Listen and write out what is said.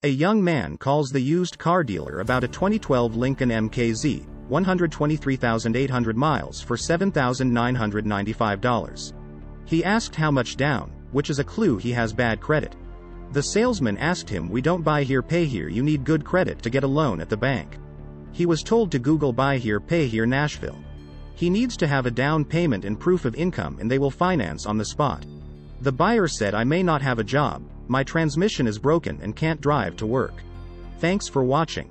A young man calls the used car dealer about a 2012 Lincoln MKZ, 123,800 miles for $7,995. He asked how much down, which is a clue he has bad credit. The salesman asked him, "We don't buy here, pay here. You need good credit to get a loan at the bank." He was told to Google buy here, pay here Nashville. He needs to have a down payment and proof of income and they will finance on the spot. The buyer said, "I may not have a job, my transmission is broken and can't drive to work. Thanks for watching."